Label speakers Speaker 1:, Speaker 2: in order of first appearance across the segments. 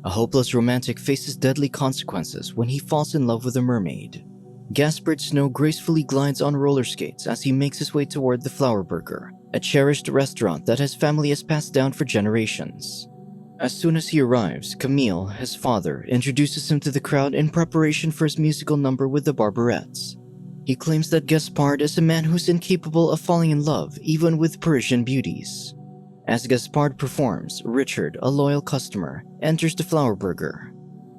Speaker 1: a hopeless romantic faces deadly consequences when he falls in love with a mermaid. Gaspard Snow gracefully glides on roller skates as he makes his way toward the Flower Burger, a cherished restaurant that his family has passed down for generations. As soon as he arrives, Camille, his father, introduces him to the crowd in preparation for his musical number with the Barbarettes. He claims that Gaspard is a man who's incapable of falling in love even with Parisian beauties. As Gaspard performs, Richard, a loyal customer, enters the Flower Burger.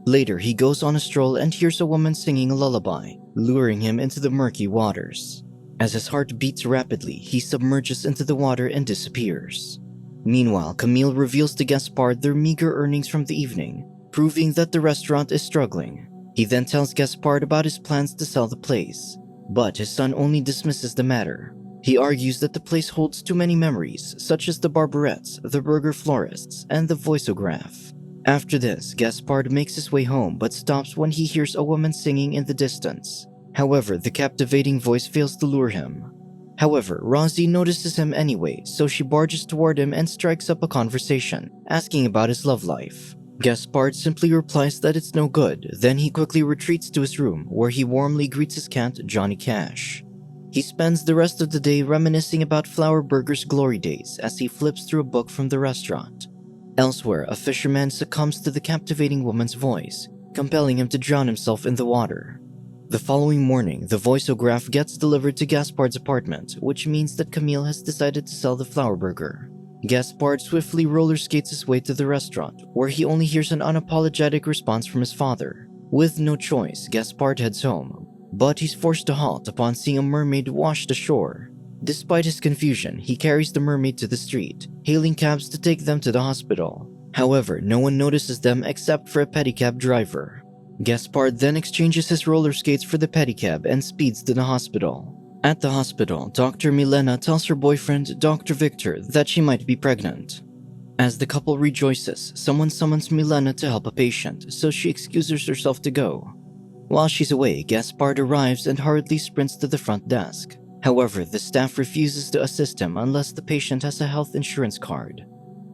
Speaker 1: Later, he goes on a stroll and hears a woman singing a lullaby, luring him into the murky waters. As his heart beats rapidly, he submerges into the water and disappears. Meanwhile, Camille reveals to Gaspard their meager earnings from the evening, proving that the restaurant is struggling. He then tells Gaspard about his plans to sell the place, but his son only dismisses the matter. He argues that the place holds too many memories, such as the Barbarettes, the burger florists, and the voiceograph. After this, Gaspard makes his way home but stops when he hears a woman singing in the distance. However, the captivating voice fails to lure him. However, Rosie notices him anyway, so she barges toward him and strikes up a conversation, asking about his love life. Gaspard simply replies that it's no good, then he quickly retreats to his room, where he warmly greets his cat, Johnny Cash. He spends the rest of the day reminiscing about Flower Burger's glory days as he flips through a book from the restaurant. Elsewhere, a fisherman succumbs to the captivating woman's voice, compelling him to drown himself in the water. The following morning, the voiceograph gets delivered to Gaspard's apartment, which means that Camille has decided to sell the Flower Burger. Gaspard swiftly roller skates his way to the restaurant, where he only hears an unapologetic response from his father. With no choice, Gaspard heads home, but he's forced to halt upon seeing a mermaid washed ashore. Despite his confusion, he carries the mermaid to the street, hailing cabs to take them to the hospital. However, no one notices them except for a pedicab driver. Gaspard then exchanges his roller skates for the pedicab and speeds to the hospital. At the hospital, Dr. Milena tells her boyfriend, Dr. Victor, that she might be pregnant. As the couple rejoices, someone summons Milena to help a patient, so she excuses herself to go. While she's away, Gaspard arrives and hurriedly sprints to the front desk. However, the staff refuses to assist him unless the patient has a health insurance card.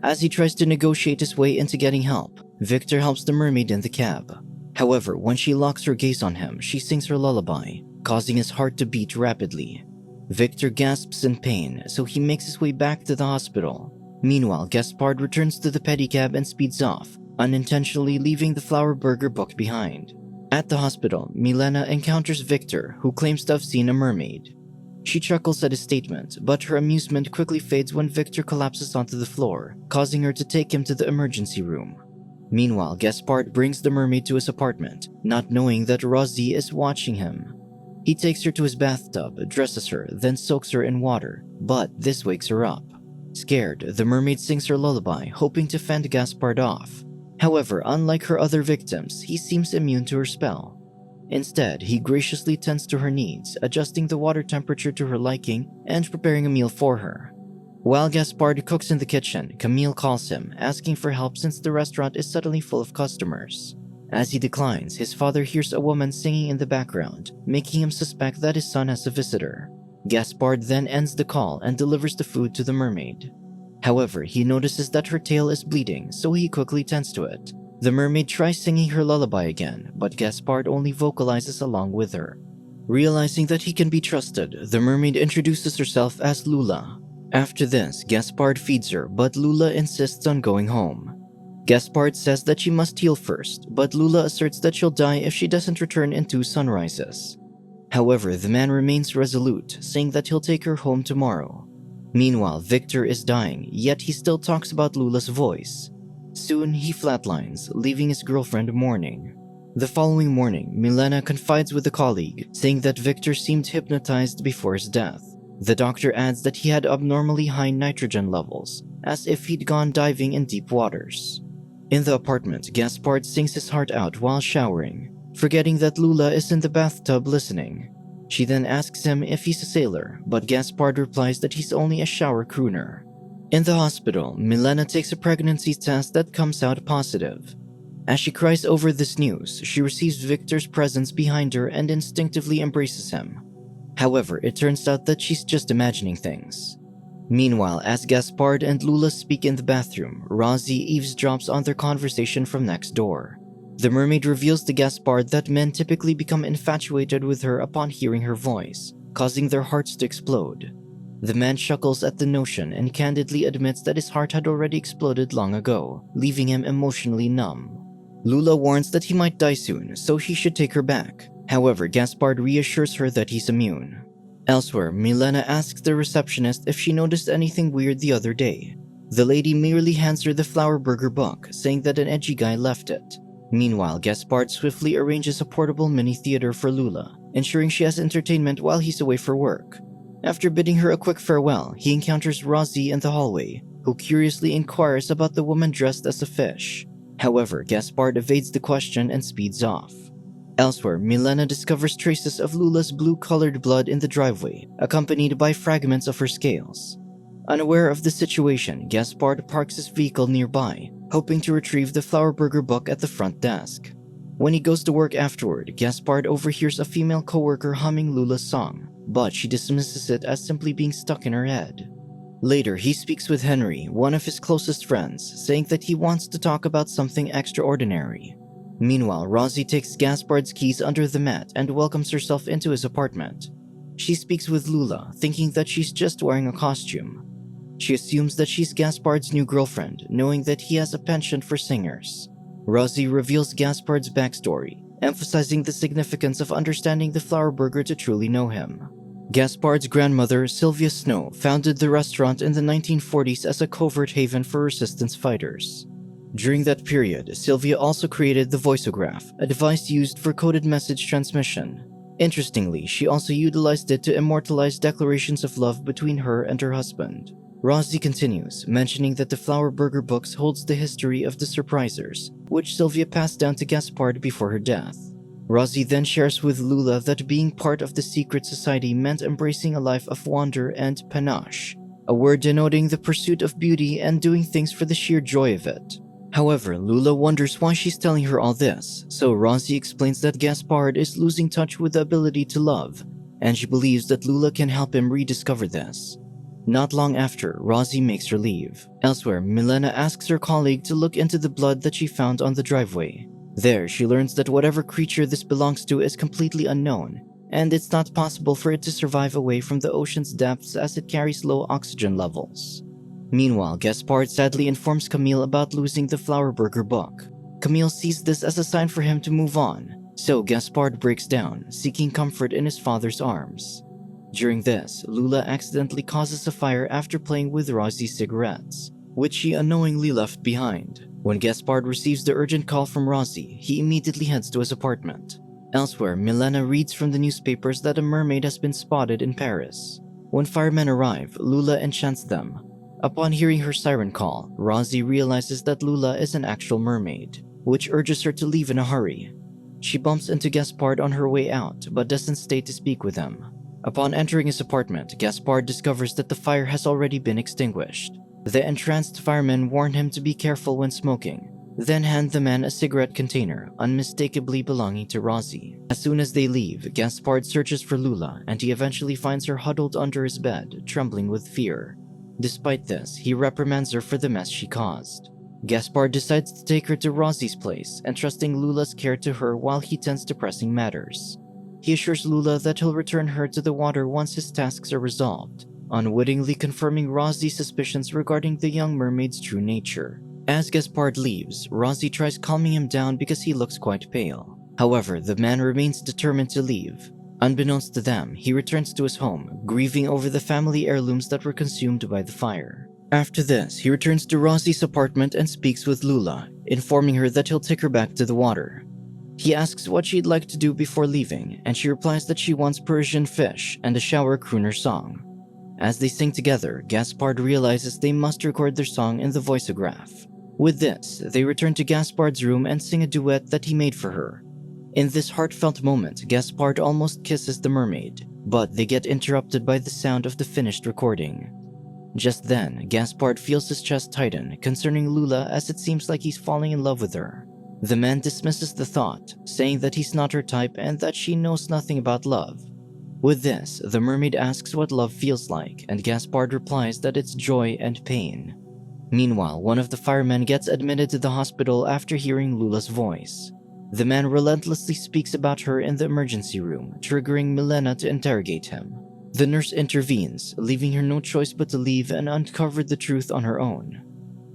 Speaker 1: As he tries to negotiate his way into getting help, Victor helps the mermaid in the cab. However, when she locks her gaze on him, she sings her lullaby, causing his heart to beat rapidly. Victor gasps in pain, so he makes his way back to the hospital. Meanwhile, Gaspard returns to the pedicab and speeds off, unintentionally leaving the Flower Burger book behind. At the hospital, Milena encounters Victor, who claims to have seen a mermaid. She chuckles at his statement, but her amusement quickly fades when Victor collapses onto the floor, causing her to take him to the emergency room. Meanwhile, Gaspard brings the mermaid to his apartment, not knowing that Rosie is watching him. He takes her to his bathtub, dresses her, then soaks her in water, but this wakes her up. Scared, the mermaid sings her lullaby, hoping to fend Gaspard off. However, unlike her other victims, he seems immune to her spell. Instead, he graciously tends to her needs, adjusting the water temperature to her liking and preparing a meal for her. While Gaspard cooks in the kitchen, Camille calls him, asking for help since the restaurant is suddenly full of customers. As he declines, his father hears a woman singing in the background, making him suspect that his son has a visitor. Gaspard then ends the call and delivers the food to the mermaid. However, he notices that her tail is bleeding, so he quickly tends to it. The mermaid tries singing her lullaby again, but Gaspard only vocalizes along with her. Realizing that he can be trusted, the mermaid introduces herself as Lula. After this, Gaspard feeds her, but Lula insists on going home. Gaspard says that she must heal first, but Lula asserts that she'll die if she doesn't return in 2 sunrises. However, the man remains resolute, saying that he'll take her home tomorrow. Meanwhile, Victor is dying, yet he still talks about Lula's voice. Soon, he flatlines, leaving his girlfriend mourning. The following morning, Milena confides with a colleague, saying that Victor seemed hypnotized before his death. The doctor adds that he had abnormally high nitrogen levels, as if he'd gone diving in deep waters. In the apartment, Gaspard sings his heart out while showering, forgetting that Lula is in the bathtub listening. She then asks him if he's a sailor, but Gaspard replies that he's only a shower crooner. In the hospital, Milena takes a pregnancy test that comes out positive. As she cries over this news, she receives Victor's presence behind her and instinctively embraces him. However, it turns out that she's just imagining things. Meanwhile, as Gaspard and Lula speak in the bathroom, Rosie eavesdrops on their conversation from next door. The mermaid reveals to Gaspard that men typically become infatuated with her upon hearing her voice, causing their hearts to explode. The man chuckles at the notion and candidly admits that his heart had already exploded long ago, leaving him emotionally numb. Lula warns that he might die soon, so he should take her back. However, Gaspard reassures her that he's immune. Elsewhere, Milena asks the receptionist if she noticed anything weird the other day. The lady merely hands her the Flower Burger book, saying that an edgy guy left it. Meanwhile, Gaspard swiftly arranges a portable mini theater for Lula, ensuring she has entertainment while he's away for work. After bidding her a quick farewell, he encounters Rosie in the hallway, who curiously inquires about the woman dressed as a fish. However, Gaspard evades the question and speeds off. Elsewhere, Milena discovers traces of Lula's blue-colored blood in the driveway, accompanied by fragments of her scales. Unaware of the situation, Gaspard parks his vehicle nearby, hoping to retrieve the Flower Burger book at the front desk. When he goes to work afterward, Gaspard overhears a female coworker humming Lula's song, but she dismisses it as simply being stuck in her head. Later, he speaks with Henry, one of his closest friends, saying that he wants to talk about something extraordinary. Meanwhile, Rosie takes Gaspard's keys under the mat and welcomes herself into his apartment. She speaks with Lula, thinking that she's just wearing a costume. She assumes that she's Gaspard's new girlfriend, knowing that he has a penchant for singers. Rosie reveals Gaspard's backstory, emphasizing the significance of understanding the Flower Burger to truly know him. Gaspard's grandmother, Sylvia Snow, founded the restaurant in the 1940s as a covert haven for resistance fighters. During that period, Sylvia also created the voiceograph, a device used for coded message transmission. Interestingly, she also utilized it to immortalize declarations of love between her and her husband. Rosie continues, mentioning that the Flower Burger books holds the history of the Surprisers, which Sylvia passed down to Gaspard before her death. Rosie then shares with Lula that being part of the secret society meant embracing a life of wonder and panache, a word denoting the pursuit of beauty and doing things for the sheer joy of it. However, Lula wonders why she's telling her all this, so Rosie explains that Gaspard is losing touch with the ability to love, and she believes that Lula can help him rediscover this. Not long after, Rosie makes her leave. Elsewhere, Milena asks her colleague to look into the blood that she found on the driveway. There, she learns that whatever creature this belongs to is completely unknown, and it's not possible for it to survive away from the ocean's depths as it carries low oxygen levels. Meanwhile, Gaspard sadly informs Camille about losing the Flower Burger book. Camille sees this as a sign for him to move on, so Gaspard breaks down, seeking comfort in his father's arms. During this, Lula accidentally causes a fire after playing with Rosie's cigarettes, which she unknowingly left behind. When Gaspard receives the urgent call from Rosie, he immediately heads to his apartment. Elsewhere, Milena reads from the newspapers that a mermaid has been spotted in Paris. When firemen arrive, Lula enchants them. Upon hearing her siren call, Rosie realizes that Lula is an actual mermaid, which urges her to leave in a hurry. She bumps into Gaspard on her way out, but doesn't stay to speak with him. Upon entering his apartment, Gaspard discovers that the fire has already been extinguished. The entranced firemen warn him to be careful when smoking, then hand the man a cigarette container, unmistakably belonging to Rosie. As soon as they leave, Gaspard searches for Lula, and he eventually finds her huddled under his bed, trembling with fear. Despite this, he reprimands her for the mess she caused. Gaspard decides to take her to Rosie's place, entrusting Lula's care to her while he tends to pressing matters. He assures Lula that he'll return her to the water once his tasks are resolved, unwittingly confirming Rosie's suspicions regarding the young mermaid's true nature. As Gaspard leaves, Rosie tries calming him down because he looks quite pale. However, the man remains determined to leave. Unbeknownst to them, he returns to his home, grieving over the family heirlooms that were consumed by the fire. After this, he returns to Rosie's apartment and speaks with Lula, informing her that he'll take her back to the water. He asks what she'd like to do before leaving, and she replies that she wants Persian fish and a shower crooner song. As they sing together, Gaspard realizes they must record their song in the voiceograph. With this, they return to Gaspard's room and sing a duet that he made for her. In this heartfelt moment, Gaspard almost kisses the mermaid, but they get interrupted by the sound of the finished recording. Just then, Gaspard feels his chest tighten concerning Lula as it seems like he's falling in love with her. The man dismisses the thought, saying that he's not her type and that she knows nothing about love. With this, the mermaid asks what love feels like, and Gaspard replies that it's joy and pain. Meanwhile, one of the firemen gets admitted to the hospital after hearing Lula's voice. The man relentlessly speaks about her in the emergency room, triggering Milena to interrogate him. The nurse intervenes, leaving her no choice but to leave and uncover the truth on her own.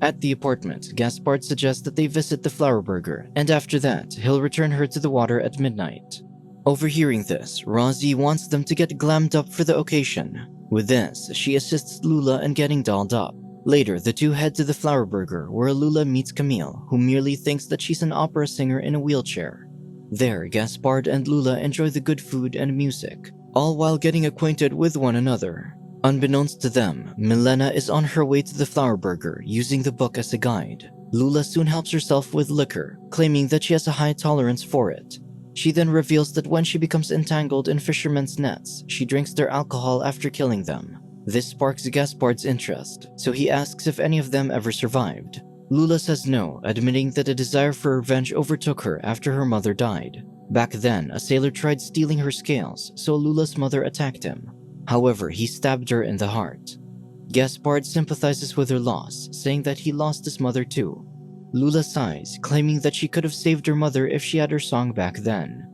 Speaker 1: At the apartment, Gaspard suggests that they visit the flower burger, and after that, he'll return her to the water at midnight. Overhearing this, Rosie wants them to get glammed up for the occasion. With this, she assists Lula in getting dolled up. Later, the two head to the flower burger, where Lula meets Camille, who merely thinks that she's an opera singer in a wheelchair. There, Gaspard and Lula enjoy the good food and music, all while getting acquainted with one another. Unbeknownst to them, Milena is on her way to the flower burger, using the book as a guide. Lula soon helps herself with liquor, claiming that she has a high tolerance for it. She then reveals that when she becomes entangled in fishermen's nets, she drinks their alcohol after killing them. This sparks Gaspard's interest, so he asks if any of them ever survived. Lula says no, admitting that a desire for revenge overtook her after her mother died. Back then, a sailor tried stealing her scales, so Lula's mother attacked him. However, he stabbed her in the heart. Gaspard sympathizes with her loss, saying that he lost his mother too. Lula sighs, claiming that she could have saved her mother if she had her song back then.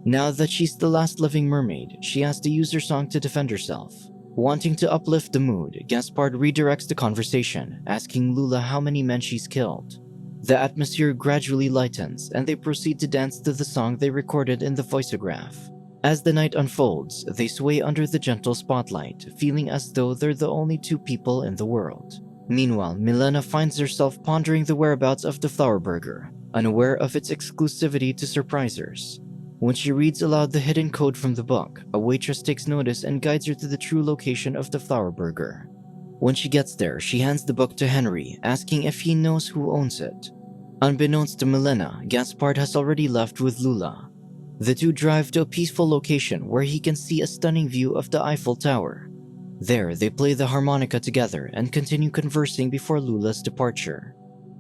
Speaker 1: Now that she's the last living mermaid, she has to use her song to defend herself. Wanting to uplift the mood, Gaspard redirects the conversation, asking Lula how many men she's killed. The atmosphere gradually lightens, and they proceed to dance to the song they recorded in the voiceograph. As the night unfolds, they sway under the gentle spotlight, feeling as though they're the only two people in the world. Meanwhile, Milena finds herself pondering the whereabouts of the flower burger, unaware of its exclusivity to surprisers. When she reads aloud the hidden code from the book, a waitress takes notice and guides her to the true location of the flower burger. When she gets there, she hands the book to Henry, asking if he knows who owns it. Unbeknownst to Milena, Gaspard has already left with Lula. The two drive to a peaceful location where he can see a stunning view of the Eiffel Tower. There, they play the harmonica together and continue conversing before Lula's departure.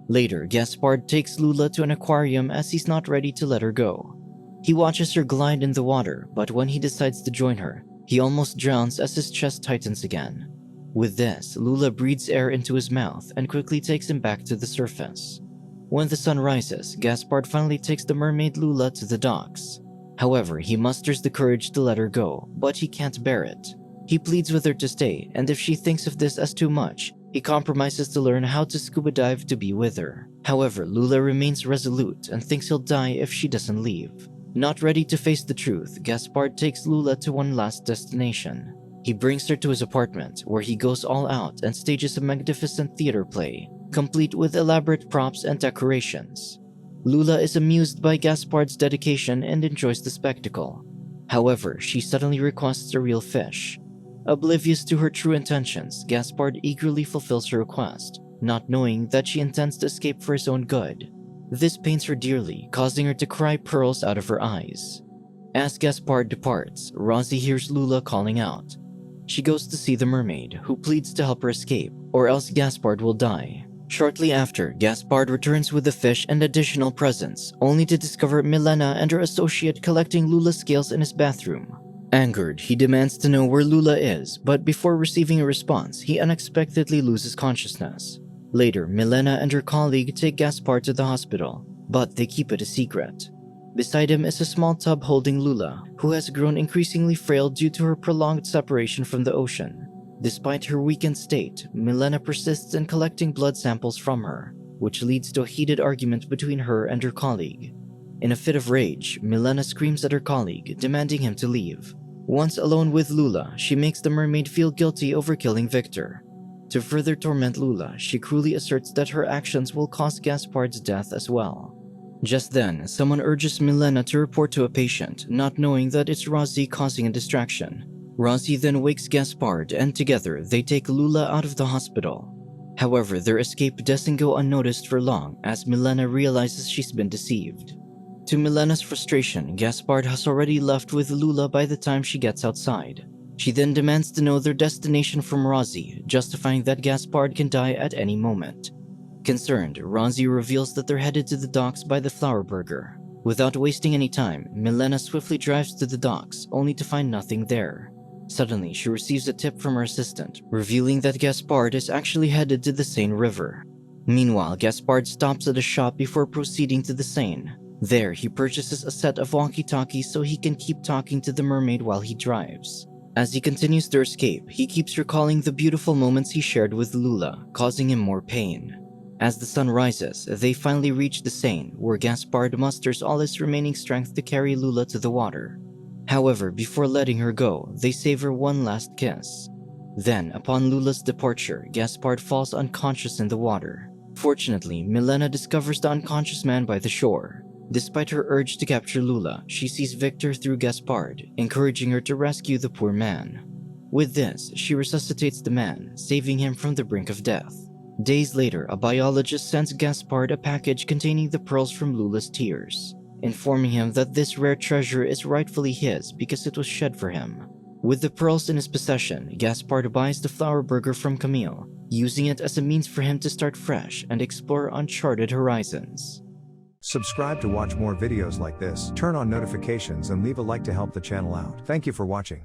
Speaker 1: Later, Gaspard takes Lula to an aquarium as he's not ready to let her go. He watches her glide in the water, but when he decides to join her, he almost drowns as his chest tightens again. With this, Lula breathes air into his mouth and quickly takes him back to the surface. When the sun rises, Gaspard finally takes the mermaid Lula to the docks. However, he musters the courage to let her go, but he can't bear it. He pleads with her to stay, and if she thinks of this as too much, he compromises to learn how to scuba dive to be with her. However, Lula remains resolute and thinks he'll die if she doesn't leave. Not ready to face the truth, Gaspard takes Lula to one last destination. He brings her to his apartment, where he goes all out and stages a magnificent theater play, complete with elaborate props and decorations. Lula is amused by Gaspard's dedication and enjoys the spectacle. However, she suddenly requests a real fish. Oblivious to her true intentions, Gaspard eagerly fulfills her request, not knowing that she intends to escape for his own good. This pains her dearly, causing her to cry pearls out of her eyes. As Gaspard departs, Rosie hears Lula calling out. She goes to see the mermaid, who pleads to help her escape, or else Gaspard will die. Shortly after, Gaspard returns with the fish and additional presents, only to discover Milena and her associate collecting Lula's scales in his bathroom. Angered, he demands to know where Lula is, but before receiving a response, he unexpectedly loses consciousness. Later, Milena and her colleague take Gaspard to the hospital, but they keep it a secret. Beside him is a small tub holding Lula, who has grown increasingly frail due to her prolonged separation from the ocean. Despite her weakened state, Milena persists in collecting blood samples from her, which leads to a heated argument between her and her colleague. In a fit of rage, Milena screams at her colleague, demanding him to leave. Once alone with Lula, she makes the mermaid feel guilty over killing Victor. To further torment Lula, she cruelly asserts that her actions will cause Gaspard's death as well. Just then, someone urges Milena to report to a patient, not knowing that it's Rosie causing a distraction. Rosie then wakes Gaspard, and together they take Lula out of the hospital. However, their escape doesn't go unnoticed for long, as Milena realizes she's been deceived. To Milena's frustration, Gaspard has already left with Lula by the time she gets outside. She then demands to know their destination from Rosie, justifying that Gaspard can die at any moment. Concerned, Rosie reveals that they're headed to the docks by the flower burger. Without wasting any time, Milena swiftly drives to the docks, only to find nothing there. Suddenly, she receives a tip from her assistant, revealing that Gaspard is actually headed to the Seine River. Meanwhile, Gaspard stops at a shop before proceeding to the Seine. There, he purchases a set of walkie-talkies so he can keep talking to the mermaid while he drives. As he continues their escape, he keeps recalling the beautiful moments he shared with Lula, causing him more pain. As the sun rises, they finally reach the Seine, where Gaspard musters all his remaining strength to carry Lula to the water. However, before letting her go, they savor one last kiss. Then, upon Lula's departure, Gaspard falls unconscious in the water. Fortunately, Milena discovers the unconscious man by the shore. Despite her urge to capture Lula, she sees Victor through Gaspard, encouraging her to rescue the poor man. With this, she resuscitates the man, saving him from the brink of death. Days later, a biologist sends Gaspard a package containing the pearls from Lula's tears, informing him that this rare treasure is rightfully his because it was shed for him. With the pearls in his possession, Gaspard buys the flower burger from Camille, using it as a means for him to start fresh and explore uncharted horizons.
Speaker 2: Subscribe to watch more videos like this, turn on notifications and leave a like to help the channel out. Thank you for watching.